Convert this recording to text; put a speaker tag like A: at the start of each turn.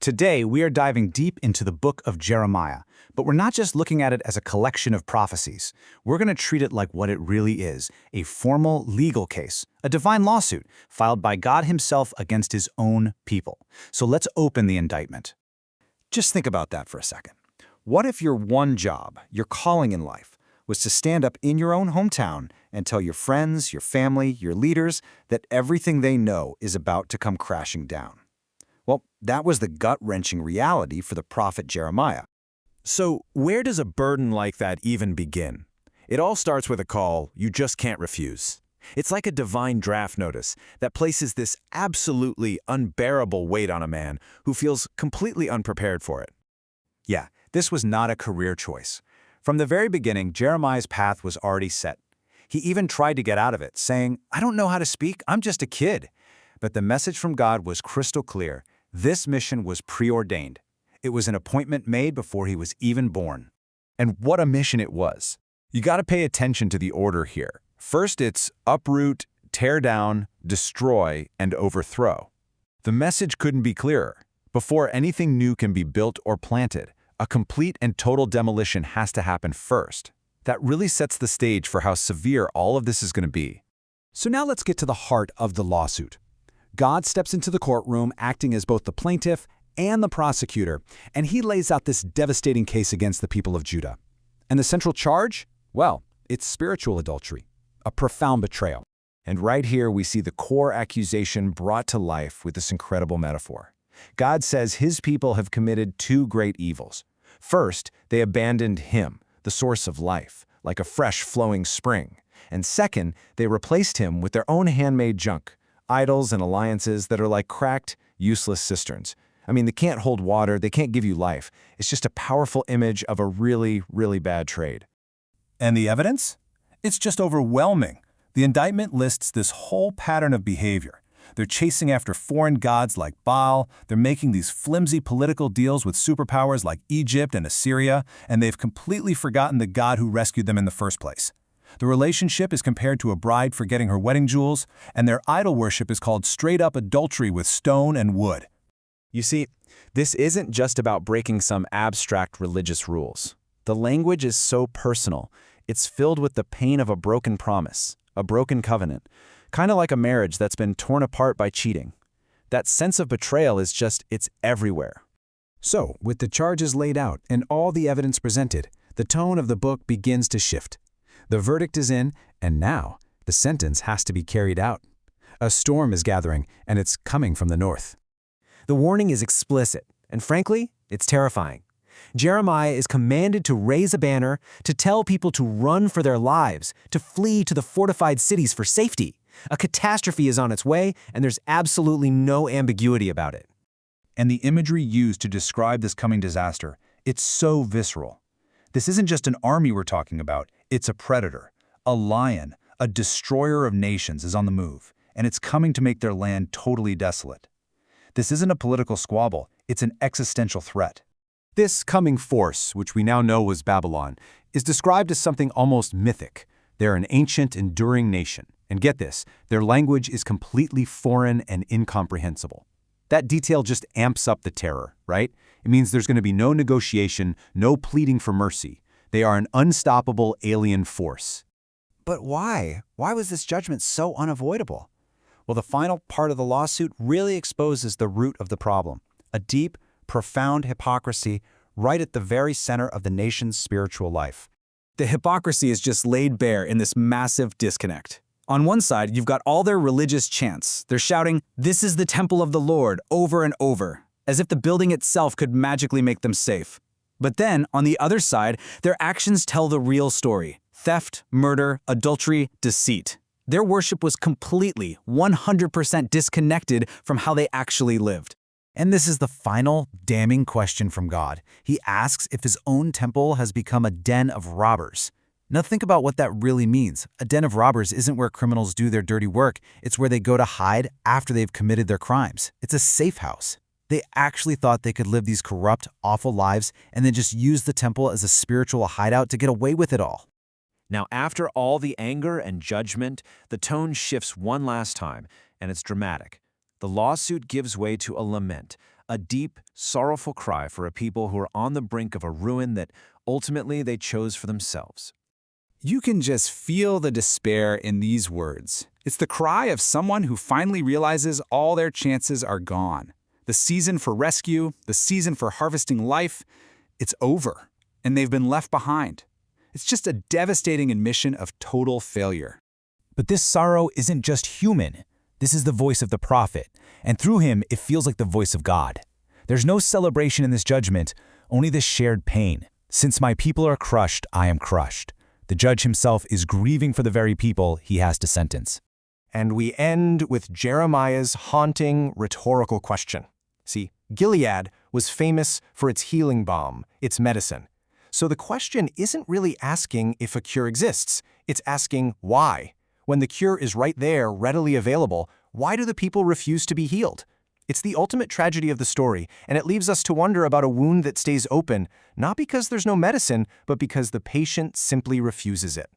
A: Today, we are diving deep into the book of Jeremiah, but we're not just looking at it as a collection of prophecies. We're going to treat it like what it really is, a formal legal case, a divine lawsuit filed by God himself against his own people. So let's open the indictment.
B: Just think about that for a second. What if your one job, your calling in life, was to stand up in your own hometown and tell your friends, your family, your leaders that everything they know is about to come crashing down? Well, that was the gut-wrenching reality for the prophet Jeremiah.
C: So where does a burden like that even begin? It all starts with a call you just can't refuse. It's like a divine draft notice that places this absolutely unbearable weight on a man who feels completely unprepared for it.
A: Yeah, this was not a career choice. From the very beginning, Jeremiah's path was already set. He even tried to get out of it, saying, "I don't know how to speak, I'm just a kid." But the message from God was crystal clear. This mission was preordained. It was an appointment made before he was even born.
C: And what a mission it was. You got to pay attention to the order here. First, it's uproot, tear down, destroy, and overthrow. The message couldn't be clearer. Before anything new can be built or planted, a complete and total demolition has to happen first. That really sets the stage for how severe all of this is going to be.
D: So now let's get to the heart of the lawsuit. God steps into the courtroom acting as both the plaintiff and the prosecutor, and he lays out this devastating case against the people of Judah. And the central charge? Well, it's spiritual adultery, a profound betrayal.
C: And right here we see the core accusation brought to life with this incredible metaphor. God says his people have committed two great evils. First, they abandoned him, the source of life, like a fresh flowing spring. And second, they replaced him with their own handmade junk, idols and alliances that are like cracked, useless cisterns. I mean, they can't hold water, they can't give you life. It's just a powerful image of a really, really bad trade.
E: And the evidence? It's just overwhelming. The indictment lists this whole pattern of behavior. They're chasing after foreign gods like Baal, they're making these flimsy political deals with superpowers like Egypt and Assyria, and they've completely forgotten the God who rescued them in the first place. The relationship is compared to a bride forgetting her wedding jewels, and their idol worship is called straight-up adultery with stone and wood.
C: You see, this isn't just about breaking some abstract religious rules. The language is so personal. It's filled with the pain of a broken promise, a broken covenant, kind of like a marriage that's been torn apart by cheating. That sense of betrayal is it's everywhere.
D: So, with the charges laid out and all the evidence presented, the tone of the book begins to shift. The verdict is in, and now the sentence has to be carried out. A storm is gathering, and it's coming from the north.
F: The warning is explicit, and frankly, it's terrifying. Jeremiah is commanded to raise a banner, to tell people to run for their lives, to flee to the fortified cities for safety. A catastrophe is on its way, and there's absolutely no ambiguity about it.
E: And the imagery used to describe this coming disaster, it's so visceral. This isn't just an army we're talking about, it's a predator. A lion, a destroyer of nations is on the move, and it's coming to make their land totally desolate. This isn't a political squabble, it's an existential threat.
D: This coming force, which we now know was Babylon, is described as something almost mythic. They're an ancient, enduring nation. And get this, their language is completely foreign and incomprehensible. That detail just amps up the terror, right? It means there's going to be no negotiation, no pleading for mercy. They are an unstoppable alien force.
B: But why? Why was this judgment so unavoidable? Well, the final part of the lawsuit really exposes the root of the problem, a deep, profound hypocrisy right at the very center of the nation's spiritual life.
A: The hypocrisy is just laid bare in this massive disconnect. On one side, you've got all their religious chants. They're shouting, "This is the temple of the Lord," over and over, as if the building itself could magically make them safe. But then, on the other side, their actions tell the real story: theft, murder, adultery, deceit. Their worship was completely, 100% disconnected from how they actually lived.
G: And this is the final, damning question from God. He asks if his own temple has become a den of robbers. Now think about what that really means. A den of robbers isn't where criminals do their dirty work. It's where they go to hide after they've committed their crimes. It's a safe house. They actually thought they could live these corrupt, awful lives and then just use the temple as a spiritual hideout to get away with it all.
C: Now, after all the anger and judgment, the tone shifts one last time, and it's dramatic. The lawsuit gives way to a lament, a deep, sorrowful cry for a people who are on the brink of a ruin that ultimately they chose for themselves.
A: You can just feel the despair in these words. It's the cry of someone who finally realizes all their chances are gone. The season for rescue, the season for harvesting life, it's over, and they've been left behind. It's just a devastating admission of total failure.
F: But this sorrow isn't just human. This is the voice of the prophet, and through him it feels like the voice of God. There's no celebration in this judgment, only this shared pain. Since my people are crushed, I am crushed. The judge himself is grieving for the very people he has to sentence.
E: And we end with Jeremiah's haunting rhetorical question. See, Gilead was famous for its healing balm, its medicine. So the question isn't really asking if a cure exists, it's asking why. When the cure is right there, readily available, why do the people refuse to be healed? It's the ultimate tragedy of the story, and it leaves us to wonder about a wound that stays open, not because there's no medicine, but because the patient simply refuses it.